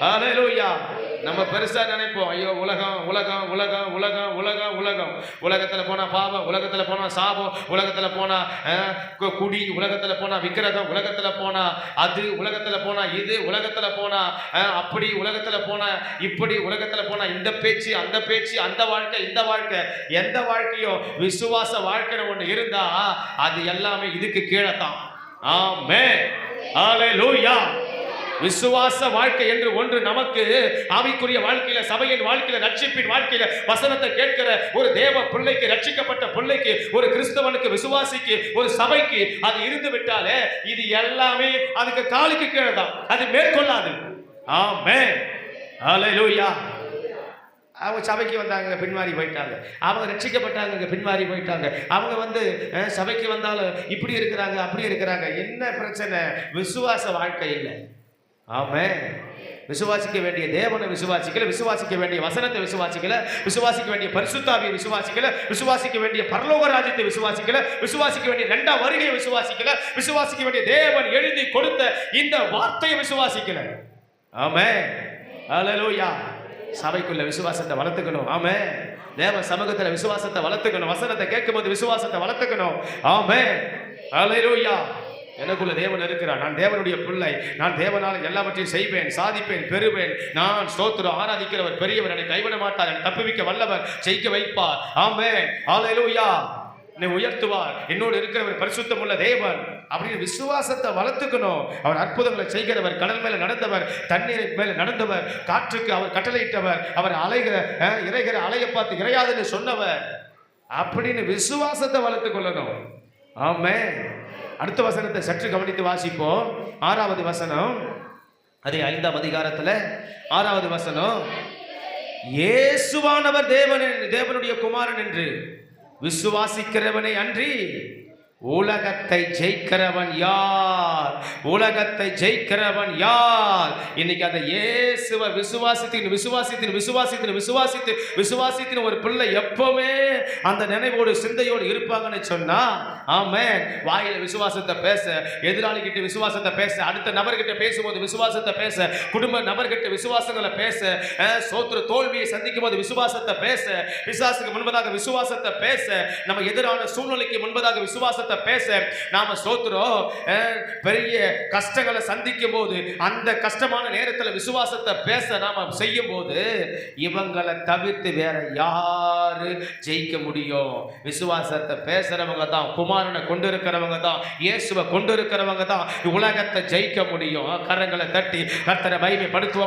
ஹல்லேலூயா. நம்ம பெருசா நினைப்போம், ஐயோ உலகம் உலகம் உலகம் உலகம் உலகம் உலகம், உலகத்துல போனா பாவம், உலகத்துல போனா சாபம், உலகத்துல போனா குடி, உலகத்துல போனா விக்கிரகம், உலகத்துல போனா அது, உலகத்துல போனா இது, உலகத்துல போனா அப்படி, உலகத்துல போனா இப்படி, உலகத்துல போனா இந்த பேச்சு அந்த பேச்சு, அந்த வாழ்க்கை இந்த வாழ்க்கை. எந்த வாழ்க்கையும் விசுவாச வாழ்க்கைன்னு ஒண்ணு இருந்தா அது எல்லாமே இதுக்கு கீழே தான். ஆமென். ஹல்லேலூயா. விசுவாச வாழ்க்கை என்று ஒன்று நமக்கு ஆவிக்குரிய வாழ்க்கையில, சபையின் வாழ்க்கையில, ரட்சிப்பின் வாழ்க்கையில வசனத்தை கேட்கிற ஒரு தேவ பிள்ளைக்கு, ரட்சிக்கப்பட்ட பிள்ளைக்கு, ஒரு கிறிஸ்தவனுக்கு, விசுவாசிக்கு, ஒரு சபைக்கு அது இருந்து விட்டாலே இது எல்லாமே அதுக்கு காலுக்கு கீழே தான், அது மேற்கொள்ளாது. ஆமென். ஹல்லேலூயா. அவங்க சபைக்கு வந்தாங்க, பின்மாறி போயிட்டாங்க. அவங்க ரட்சிக்கப்பட்டாங்க, பின்மாறி போயிட்டாங்க. அவங்க சபைக்கு வந்தாலும் இப்படி இருக்கிறாங்க அப்படி இருக்கிறாங்க. என்ன பிரச்சனை? விசுவாச வாழ்க்கை இல்லை. ஆமென். விசுவாசிக்க வேண்டிய தேவனை விசுவாசிக்கல, விசுவாசிக்க வேண்டிய வசனத்தை விசுவாசிக்கல, விசுவாசிக்க வேண்டிய பரிசுத்தாவியை விசுவாசிக்கல, விசுவாசிக்க வேண்டிய பரலோக ராஜ்யத்தை விசுவாசிக்கல, விசுவாசிக்க வேண்டிய இரண்டாம் வருகையை விசுவாசிக்கல, விசுவாசிக்க வேண்டிய தேவன் எழுதி கொடுத்த இந்த வார்த்தையை விசுவாசிக்கல. ஆமென். ஹல்லேலூயா. சபைக்குள்ள விசுவாசத்தை வளர்த்துக்கணும். ஆமென். தேவ சமூகத்துல விசுவாசத்தை வளர்த்துக்கணும். வசனத்தை கேட்கும்போது விசுவாசத்தை வளர்த்துக்கணும். ஆமென். ஹல்லேலூயா. எனக்குள்ள தேவன் இருக்கிறார். நான் தேவனுடைய பிள்ளை. நான் தேவனால் எல்லாவற்றையும் செய்வேன், சாதிப்பேன், பெறுவேன். நான் ஸ்தோத்திரம். ஆராதிக்கிறவர் பெரியவர், என்னை கைவிட மாட்டார், என்னை தப்புவிக்க வல்லவர், ஜெயிக்க வைப்பார். ஆமென். ஹல்லேலூயா. என்னை உயர்த்துவார், என்னோடு இருக்கிறவர் பரிசுத்தமுள்ள தேவன் அப்படின்னு விசுவாசத்தை வளர்த்துக்கணும். அவர் அற்புதங்களை செய்கிறவர், கடல் மேல நடந்தவர், தண்ணீரை மேல நடந்தவர், காற்றுக்கு அவர் கட்டளையிட்டவர், அவர் இறைகிற அலையை பார்த்து இறையாதுன்னு சொன்னவர் அப்படின்னு விசுவாசத்தை வளர்த்துக் கொள்ளணும். ஆமென். அடுத்த வசனத்தை சற்று கவனித்து வாசிப்போம். 6வது வசனம், அதே 5ஆம் அதிகாரத்துல 6வது வசனம், இயேசுவானவர் தேவனுடைய குமாரன் என்று விசுவாசிக்கிறவனை அன்றி உலகத்தை ஜெயிக்கிறவன் யார்? உலகத்தை ஜெயிக்கிறவன் யார்? இன்னைக்கு அந்த இயேசுவை விசுவாசித்தின் ஒரு பிள்ளை எப்பவுமே அந்த நினைவோடு சிந்தையோடு இருப்பாங்கன்னு சொன்னா, ஆமென். வாயில விசுவாசத்தை பேச, எதிராளி கிட்ட விசுவாசத்தை பேச, அடுத்த நபர்கிட்ட பேசும்போது விசுவாசத்தை பேச, குடும்ப நபர்கிட்ட விசுவாசங்களை பேச, சோத்திர தோல்வியை சந்திக்கும் போது விசுவாசத்தை பேச, விசுவாசத்துக்கு முன்பதாக விசுவாசத்தை பேச, நம்ம எதிரான சூழ்நிலைக்கு முன்பதாக விசுவாசத்தை பேச, நாம ஸ்தோத்திரம் பெரிய கஷ்டங்களை சந்திக்கும் போது அந்த கஷ்டமான நேரத்தில் விசுவாசத்தை பேச நாம செய்யும் போது இவங்களை தவிர்த்து வேற யாரு ஜெயிக்க முடியும்? விசுவாசத்தை பேசுறவங்க தான், குமாரனை கொண்டு இருக்கிறவங்க தான், இயேசுவை கொண்டு இருக்கிறவங்க தான் உலகத்தை ஜெயிக்க முடியும். கரங்களை தட்டி கர்த்தரை மகிமைப்படுத்துவோம்.